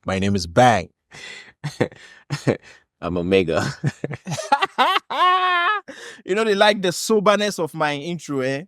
My name is Bang. I'm Omega. You know, they like the soberness of my intro, eh?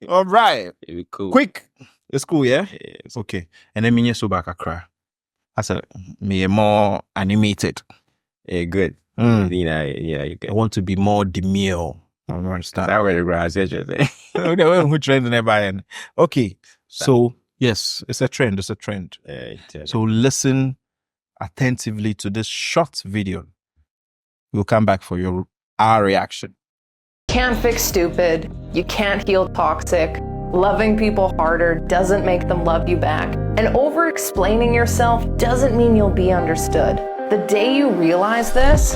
All right. It'd be cool. Quick. It's cool, yeah? Yes. Okay. And then me sober kakra. As a me more animated. Yeah, good. Mm. You I good. want to be more demure. I don't understand. That way the grass is interesting. Who trend in. Okay. So yes, it's a trend. It's a trend. So listen attentively to this short video. We'll come back for our reaction. Can't fix stupid. You can't heal toxic. Loving people harder doesn't make them love you back. And over-explaining yourself doesn't mean you'll be understood. The day you realize this,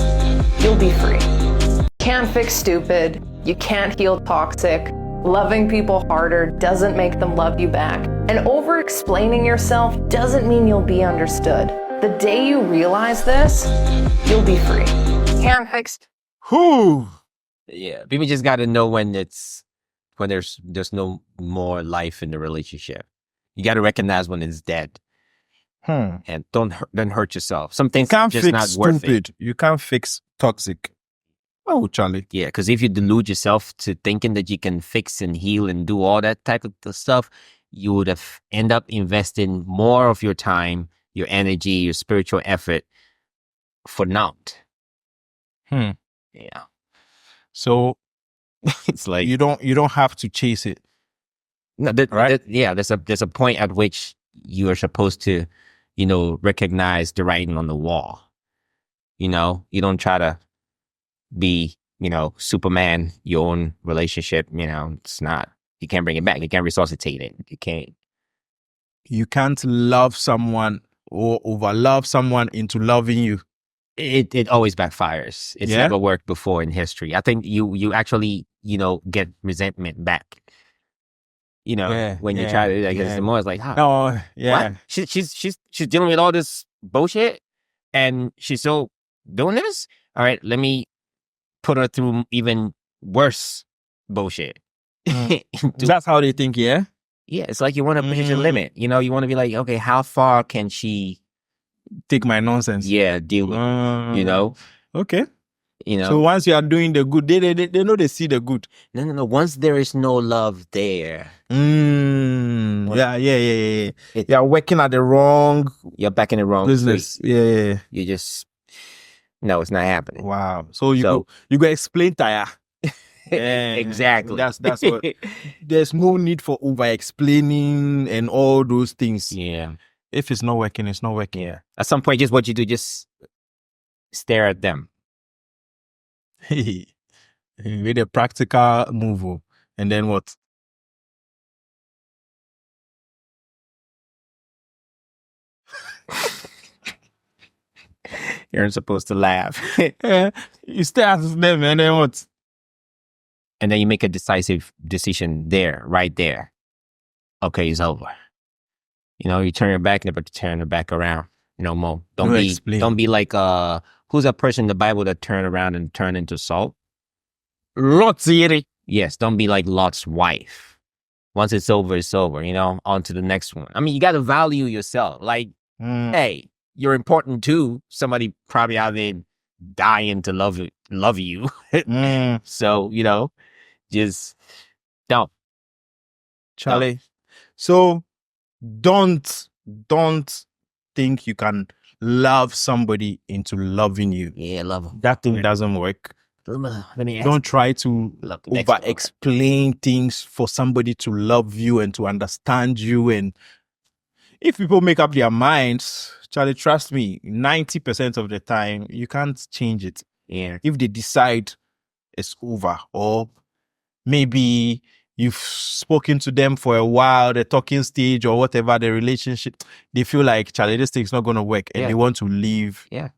you'll be free. Can't fix stupid. You can't heal toxic. Loving people harder doesn't make them love you back. And over-explaining yourself doesn't mean you'll be understood. The day you realize this, you'll be free. Can't fix. Whew. Yeah, people just got to know when there's no more life in the relationship. You got to recognize when it's dead, and don't hurt yourself. Some things can't just fix not worth it. stupid. You can't fix toxic. Oh, Charlie. Yeah, because if you delude yourself to thinking that you can fix and heal and do all that type of stuff, you would have end up investing more of your time, your energy, your spiritual effort for naught. Yeah. So It's like you don't have to chase it. no, right? there's a point at which you are supposed to, recognize the writing on the wall. You don't try to be, Superman, your own relationship. It's not. You can't bring it back. You can't resuscitate it. You can't love someone or overlove someone into loving you. It always backfires. It's never worked before in history. I think you actually, get resentment back. When you try to, it's more, it's like, oh, yeah. What? She's dealing with all this bullshit and she's still doing this? All right, let me put her through even worse bullshit. That's how they think, yeah? Yeah, it's like you want to push the limit. You want to be like, okay, how far can she take my nonsense? Yeah, deal with Okay. So So once you are doing the good, they know they see the good. No. Once there is no love there. Yeah. You are working at the wrong. You're back in the wrong business. street. Yeah. You just no, it's not happening. Wow. So you go explain Taya. Yeah, exactly. That's what. There's no need for over explaining and all those things. Yeah. If it's not working, it's not working. Yeah. At some point, just what you do, just stare at them. With a practical move, and then what? You're supposed to laugh. You stare at them, and then what? And then you make a decisive decision right there. Okay, it's over. You turn your back, but you turn your back around. No more. Don't be like who's that person in the Bible that turned around and turned into salt? Lot's here. Yes, don't be like Lot's wife. Once it's over, it's over. On to the next one. I mean, you got to value yourself. Like, hey, you're important too. Somebody probably out there dying to love you. So, just don't. Charlie. Don't. So don't think you can love somebody into loving you. Yeah, love them. That thing doesn't work. Don't try to over-explain things for somebody to love you and to understand you. And if people make up their minds, Charlie, trust me, 90% of the time, you can't change it. Yeah. If they decide it's over, or maybe you've spoken to them for a while, the talking stage or whatever, the relationship, they feel like, Charlie, this thing's not going to work, and they want to leave. Yeah.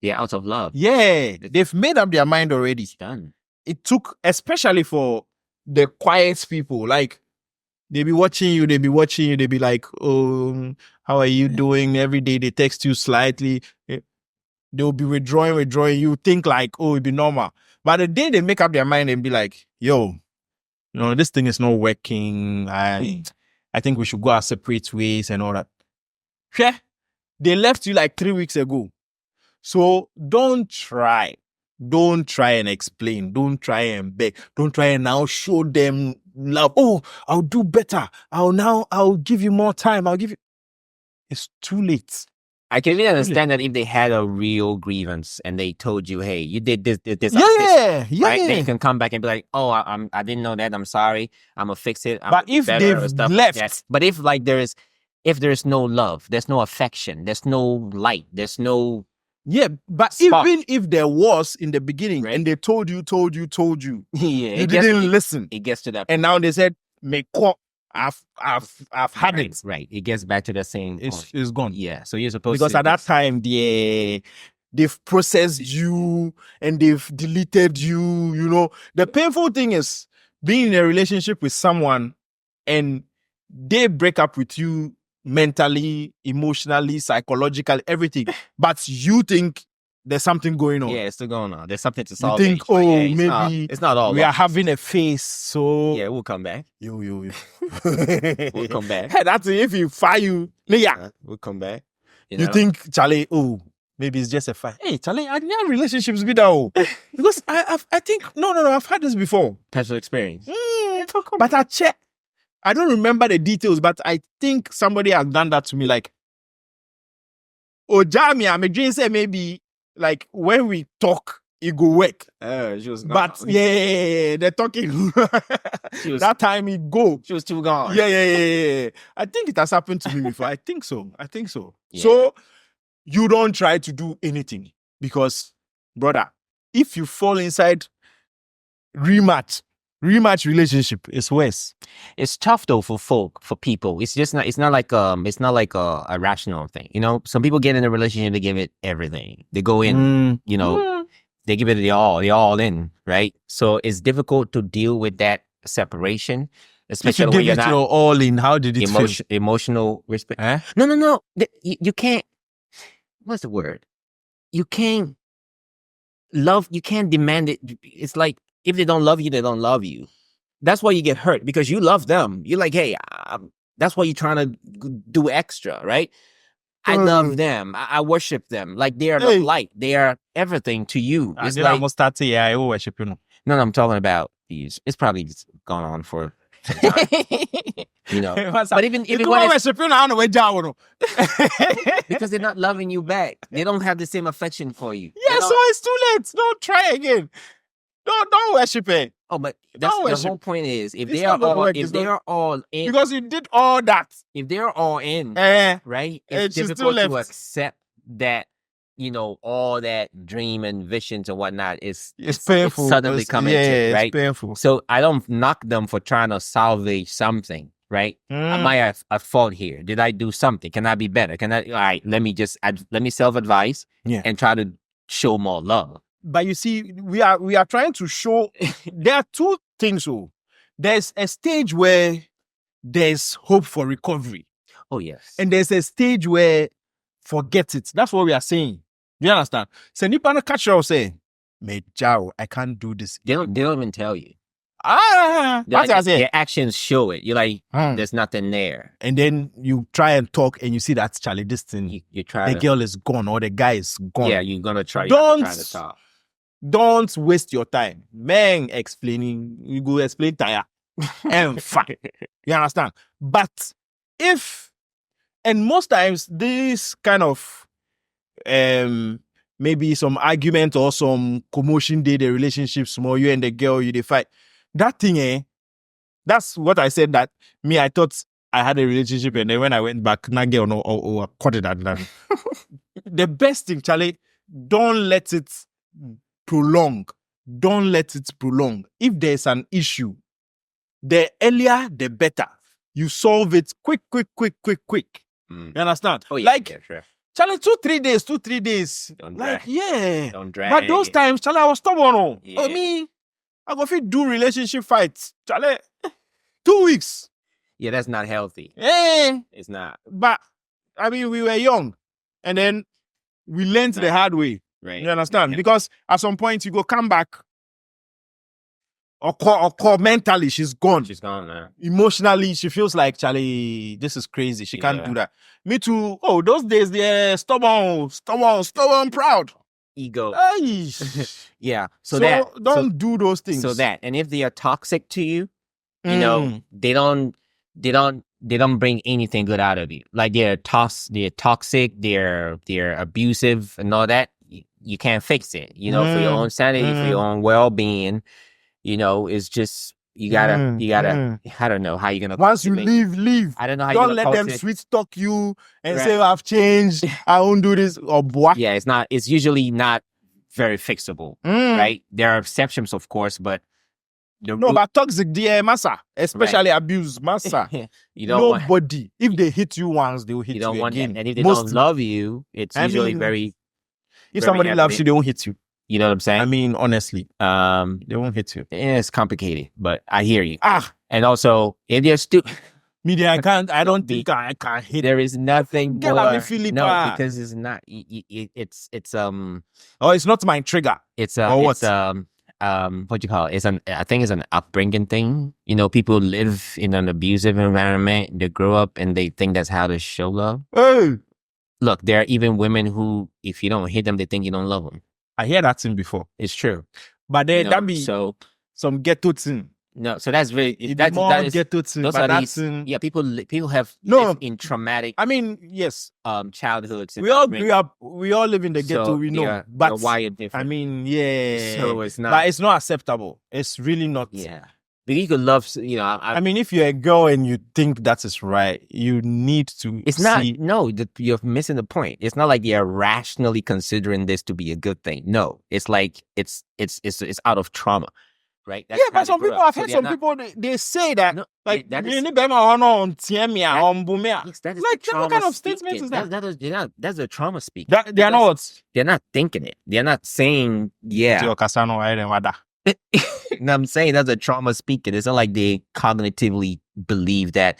Yeah, out of love. Yeah, they've made up their mind already. It's done. It took, especially for the quiet people, like, they be watching you, they be like, oh, how are you doing? Every day they text you slightly. They'll be withdrawing. You think like, oh, it'd be normal. But the day they make up their mind and be like, yo, this thing is not working. I think we should go our separate ways and all that. Yeah. They left you like 3 weeks ago. So don't try. Don't try and explain. Don't try and beg. Don't try and now show them love. Oh, I'll do better. I'll give you more time. It's too late. I can even understand that if they had a real grievance and they told you, "Hey, you did this, Yeah, right?" Then you can come back and be like, "Oh, I didn't know that. I'm sorry. I'm gonna fix it." But if they've left, but if like there's no love, there's no affection, there's no light, there's no but spark. even if there was in the beginning, Right. and they told you, yeah, you didn't listen, it gets to that. and now they said, "Me call, I've had right, it." right. It gets back to the same. It's gone. Yeah. So you're supposed Because to at that time they've processed you and they've deleted you. You know, the painful thing is being in a relationship with someone and they break up with you mentally, emotionally, psychologically, everything, but you think there's something going on. Yeah, it's still going on. There's something to You solve. think, maybe it's not all we are lost. having a phase, so Yeah, we'll come back. yo. We'll come back. Hey, that's if you fire you, yeah. We'll come back. You think, Charlie, maybe it's just a fight. Hey, Charlie, I didn't have relationships with that. Because I think, no, I've had this before. personal experience. But I check. I don't remember the details, but I think somebody has done that to me. Like, Jamie, I'm dream say maybe like when we talk, it go work. She was But they're talking. was- that time it go. She was too gone. Yeah. I think it has happened to me before. I think so. Yeah. So you don't try to do anything because, brother, if you fall inside rematch relationship is worse. It's tough though for people. It's just not. It's not like a rational thing. You know, some people get in a relationship, they give it everything. They go in. You know, they give it the all. They're all in, right? So it's difficult to deal with that separation, If especially you when give you're it not your all in, how did it feel? emotional respect. Eh? No. You can't. What's the word? You can't love. You can't demand it. It's like if they don't love you, they don't love you. That's why you get hurt because you love them. You're like, hey, that's why you're trying to do extra, right? I love them. I worship them. Like they are the light. They are everything to you. It's like almost start to I worship, you know. no, I'm talking about these. It's probably just gone on for some time. You know, but even when it's, worship, you know, I don't know where Jawa, no. because they're not loving you back. They don't have the same affection for you. Yeah, so it's too late. Don't try again. Don't worship it. Oh, but that's Don't the worship. whole point is if It's they not are gonna all work. if It's they not- are all in, Because you did all that. if they're all in, right? It's It's just difficult too to left. accept that, you know, all that dream and visions and whatnot is It's painful. It's suddenly It's- coming yeah, to, it's right? painful. So I don't knock them for trying to salvage something, right? Am I at fault here? Did I do something? Can I be better? Can I? All right, let me self-advise Yeah. and try to show more love. But you see, we are trying to show there are two things. So there's a stage where there's hope for recovery, Oh yes, and there's a stage where forget it. That's what we are saying. You understand? Say nipa no catch you say, "Me jao, I can't do this." they don't even tell you. What I say? Their actions show it. You're like, Hmm. there's nothing there. And then you try and talk, and you see that Charlie, this thing, You try the to, girl is gone or the guy is gone. yeah, you're gonna try. Don't- You have to try to talk. Don't waste your time. Man, explaining, you go explain tire. And fine. You understand? But if, and most times, this kind of maybe some argument or some commotion day, the relationship small, you and the girl, you they fight. That thing, that's what I said that me, I thought I had a relationship, and then when I went back, na girl no or caught it at that. The best thing, Charlie, don't let it prolong. Don't let it prolong. If there's an issue, the earlier the better. You solve it quick. Mm. You understand? Oh yeah, Like, yeah, sure. Charlie, 2-3 days. Don't Like, drag. yeah. Don't drag. But those times, Charlie, I was stubborn. Oh, Yeah. me, I go fit do relationship fights. Charlie, 2 weeks. Yeah, that's not healthy. Eh. It's not. But I mean, we were young, and then we learned the hard way. Right. You understand? Yeah. Because at some point you go come back, or mentally, she's gone. She's gone now. Emotionally, she feels like, Charlie, this is crazy. She can't Yeah. do that. Me too. Oh, those days, they're stubborn, proud. Ego. Ay. Yeah. So So don't do those things. So that, and if they are toxic to you, you Mm. know, they don't bring anything good out of you. Like they're toxic, they're abusive and all that. You can't fix it. You know, for your own sanity, for your own well-being, you know, it's just you gotta. I don't know how you're gonna. Once you leave. I don't know how you're Don't gonna let them cultivate- sweet talk you and Right. say, I've changed. I won't do this. Or what? Yeah, it's not. It's usually not very fixable, right? There are exceptions, of course, but No, but toxic, dear massa, especially abuse, massa. you don't want. Nobody. If they hit you once, they will hit You you, don't want again. that. And if they Mostly. don't love you, it's I usually mean, very. If very somebody loves you, evident. they won't hit you. You know what I'm saying? I mean, honestly, Um, they won't hit you. it's complicated, but I hear you. Ah, And also, if they're stupid, media, I don't think I can hit. there is nothing Girl, more. I'm a Philippa. No, because it's not. It's Oh, it's not my trigger. It's Or what? it's what you call it? I think it's an upbringing thing. You know, people live in an abusive environment. They grow up and they think that's how to show love. Hey, Look, there are even women who, if you don't hit them, they think you don't love them. I hear that thing before. It's true. But then You know, that be so some ghetto thing. no. So that's very It that be more that is ghetto thing. those But are that's these. Yeah, people have No. lived in traumatic I mean, yes, childhoods. and we all upbringing. grew up. We all live in the ghetto. So we know. they're But wired different. I mean, yeah. So it's not. But it's not acceptable. It's really not. Yeah, but you could love. You know, I mean, if you're a girl and you think that is right, you need to. it's not. see- No, you're missing the point. It's not like they're rationally considering this to be a good thing. No, it's like it's out of trauma, right? That's Yeah, how but some they grew people, up. I've So heard they're some not- people, they say that, No, like, that you is- need them on Tiamia, on Bumia. Yes, that is Like, the what trauma kind of statement speaking. is that? That's the trauma speaking. That they are Because not. They're not thinking it. They're not saying, yeah. Tio Kasano, I don't know that. No, I'm saying that's a trauma speaking. It's not like they cognitively believe that,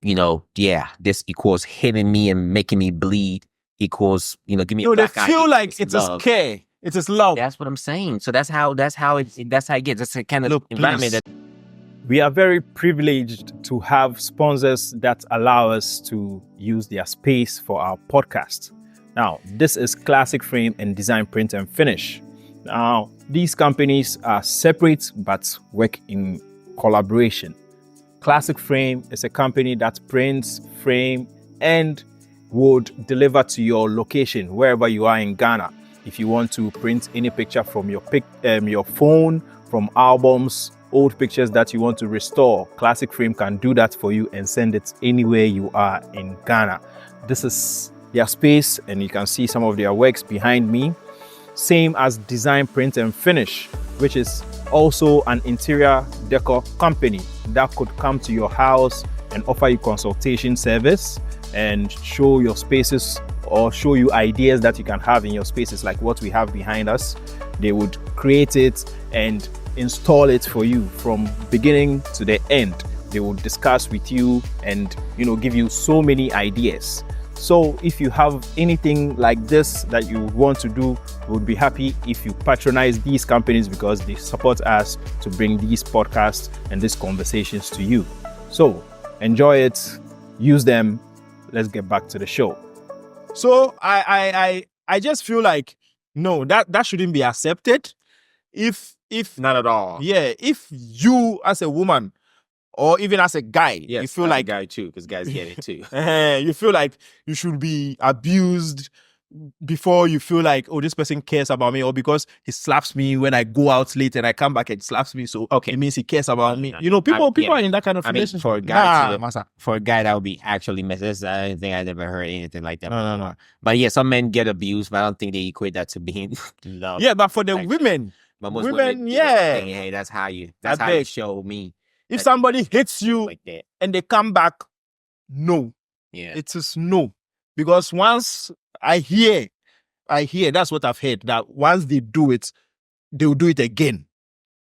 you know, yeah, this equals hitting me and making me bleed equals, you know, give me No, a they black eye feel like equals it is love. care. It is love. That's what I'm saying. So that's how it gets. That's the kind of Look, environment please. that We are very privileged to have sponsors that allow us to use their space for our podcast. Now, this is Classic Frame and Design Print and Finish. Now, these companies are separate but work in collaboration. Classic Frame is a company that prints, frame, and would deliver to your location wherever you are in Ghana. If you want to print any picture from your phone, from albums, old pictures that you want to restore, Classic Frame can do that for you and send it anywhere you are in Ghana. This is their space, and you can see some of their works behind me. Same as Design Print and Finish, which is also an interior decor company that could come to your house and offer you consultation service and show your spaces or show you ideas that you can have in your spaces, like what we have behind us. They would create it and install it for you from beginning to the end. They will discuss with you and, you know, give you so many ideas. So if you have anything like this that you want to do, we would be happy if you patronize these companies because they support us to bring these podcasts and these conversations to you. So enjoy it, use them. Let's get back to the show. So I just feel like, no, that shouldn't be accepted. If not at all. yeah, if you as a woman or even as a guy, Yes, you feel as a like guy too, because guys get it too. you feel like you should be abused before you feel like, oh, this person cares about me, or because he slaps me when I go out late and I come back and slaps me, so Okay. it means he cares about me. No, You know, people yeah. are in that kind of I mean, relationship. for a guy Nah, to- massa. For a guy, that would be actually messed. I don't think I never heard anything like that. No. before. But yeah, some men get abused, but I don't think they equate that to being love. Yeah, but for the Like, women, but most women, women, yeah. think, hey, that's how you I you beg. show me if Like- somebody hits you like that. and they come back, no, Yeah. it is no. Because once I hear, that's what I've heard, that once they do it, they'll do it again.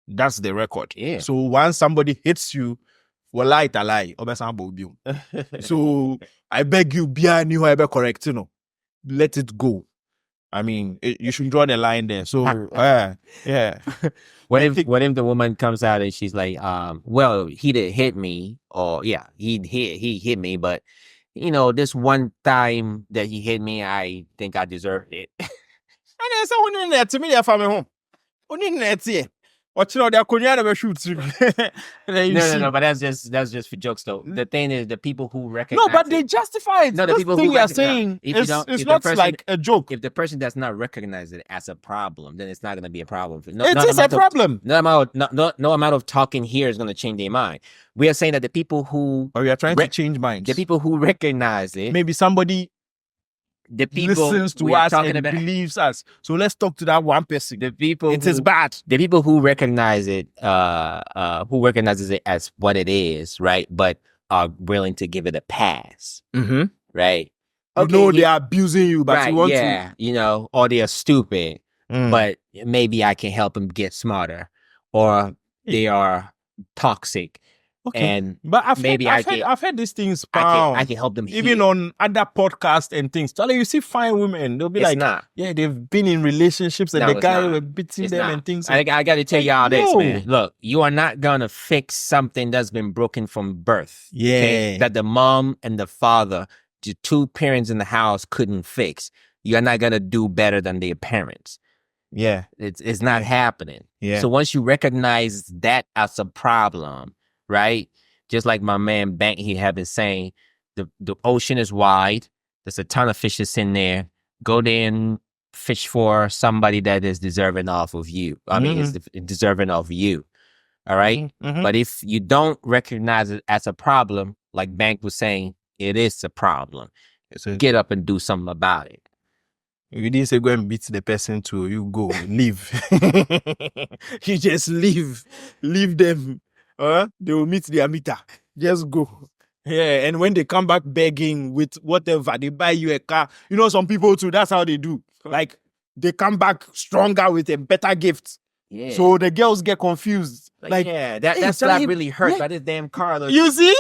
That's the record. Yeah. So once somebody hits you, wallahi talai, obesan bobium. So I beg you, be a new correct, you know. Let it go. I mean, you should draw the line there. So, yeah. What if the woman comes out and she's like, well, he didn't hit me, or yeah, he hit me, but you know, this one time that he hit me, I think I deserved it. And then someone in there to me, they're family home. Only in there, see. What you know, they're going to shoot. No, but that's just for jokes though. The thing is, the people who recognize no, but they justify it. No, the This people thing who you're recognize- saying, if you it's don't- if the not person- like a joke. if the person does not recognize it as a problem, then it's not going to be a problem. It is a problem. No amount of talking here is going to change their mind. We are saying that the people who Or you're trying to change minds. the people who recognize it, Maybe somebody the people listens to we are us talking and about, believes us. So let's talk to that one person. the people It is who- bad. the people who recognize it, who recognizes it as what it is, right? But are willing to give it a pass, Mm-hmm. right? You know they are abusing you, but right, you want yeah, you know, or they are stupid, to. but maybe I can help them get smarter, or they are toxic, Okay. and But maybe I've heard these things. I can help them even heal. on other podcasts and things. Charlie, you see fine women, they'll be It's like, not. yeah, they've been in relationships and No, the it's guy not. was beating It's them not. and things. I got to tell y'all this, No. man. Look, you are not gonna fix something that's been broken from birth. Yeah. That the mom and the father, the two parents in the house, couldn't fix. You're not gonna do better than their parents. Yeah. It's not happening. Yeah. So once you recognize that as a problem, right? Just like my man Bank, he had been saying, the ocean is wide. There's a ton of fishes in there. Go there and fish for somebody that is deserving of you. I mean, is deserving of you. All right? Mhm. But if you don't recognize it as a problem, like Bank was saying, it is a problem. So Get up and do something about it. you didn't say go and beat the person too. You go, leave. You just leave. Leave them. They will meet their meter. Just go. Yeah, and when they come back begging with whatever, they buy you a car. You know, some people too, that's how they do. Like, they come back stronger with a better gift. Yeah. So the girls get confused. Like, yeah, that hey, slap Charlie, really hurt yeah. by this damn car. Look. you see?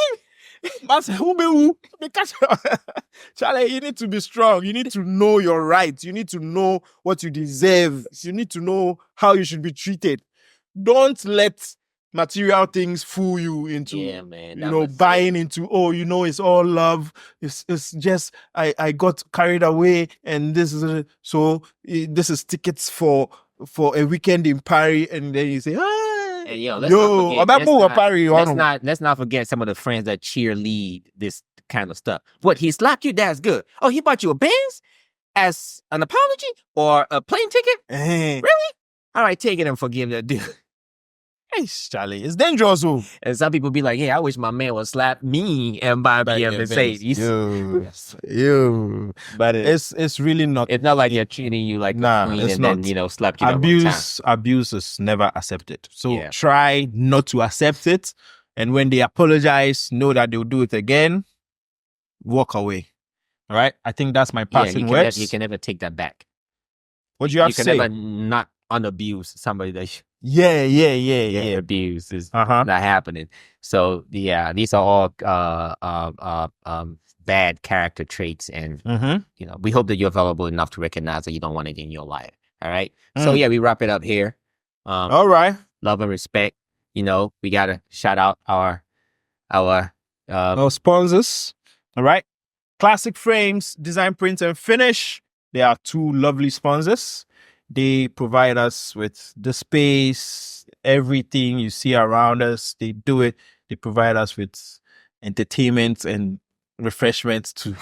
Mas who? Because Charlie, you need to be strong. You need to know your rights. You need to know what you deserve. You need to know how you should be treated. Don't let material things fool you into, Yeah, man. you know, buying into, oh, you know, it's all love. It's just, I got carried away and this is, this is tickets for a weekend in Paris. And then you say, And let's not forget some of the friends that cheerlead this kind of stuff. What, he slapped you? That's good. Oh, he bought you a Benz as an apology or a plane ticket? Really? All right, take it and forgive that dude. Hey, Charlie, it's dangerous. And some people be like, hey, I wish my man would slap me and buy me a Mercedes. But it's really not. It's not like they're treating you like a queen it's and not. then, you know, slapped you that one time. Abuse is never accepted. So Yeah. try not to accept it. And when they apologize, know that they'll do it again. Walk away. All right. I think that's my passing words. You can never take that back. What do you have to say? You can never not unabuse somebody that Yeah. abuse is Uh-huh. not happening. So yeah, these are all bad character traits, and Mm-hmm. you know, we hope that you're valuable enough to recognize that you don't want it in your life. All right. So yeah, we wrap it up here. All right. Love and respect. You know, we gotta shout out our sponsors. All right. Classic Frames, Design, Print, and Finish. They are two lovely sponsors. They provide us with the space, everything you see around us. They do it. They provide us with entertainment and refreshments too.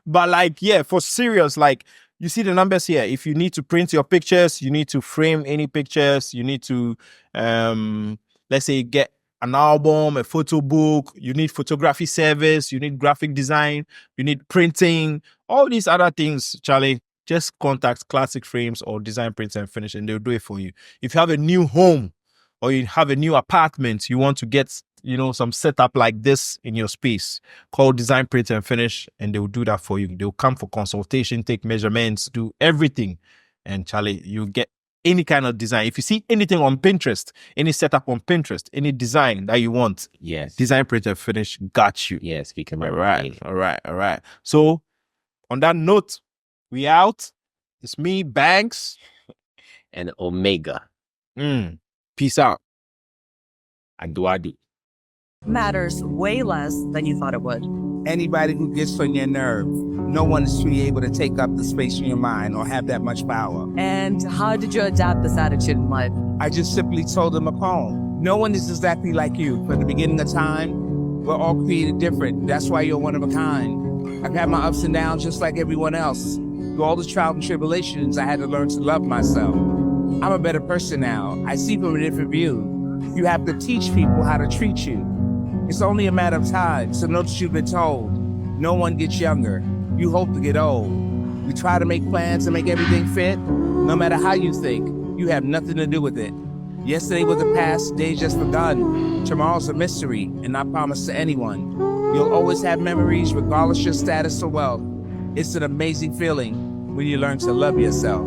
But like, yeah, for serious, like, you see the numbers here. If you need to print your pictures, you need to frame any pictures, you need to, let's say, get an album, a photo book, you need photography service, you need graphic design, you need printing, all these other things, Charlie, just contact Classic Frames or Design, Print, and Finish, and they'll do it for you. If you have a new home or you have a new apartment, you want to get, you know, some setup like this in your space, call Design, Print, and Finish, and they'll do that for you. They'll come for consultation, take measurements, do everything. And Charlie, you get any kind of design. If you see anything on Pinterest, any setup on Pinterest, any design that you want, yes, Design, Print, and Finish got you. Yes, we can. All right. So on that note, We out. It's me, Banks. And Omega. Peace out. Adu. Matters way less than you thought it would. Anybody who gets on your nerve, no one is truly able to take up the space in your mind or have that much power. And how did you adapt this attitude in life? I just simply told them a poem. No one is exactly like you. From the beginning of time, we're all created different. That's why you're one of a kind. I've had my ups and downs just like everyone else. Through all the trials and tribulations, I had to learn to love myself. I'm a better person now. I see from a different view. You have to teach people how to treat you. It's only a matter of time, so know that you've been told. No one gets younger. You hope to get old. We try to make plans to make everything fit. No matter how you think, you have nothing to do with it. Yesterday was the past, today just begun. Tomorrow's a mystery, and not promised to anyone. You'll always have memories regardless your status or wealth. It's an amazing feeling when you learn to love yourself.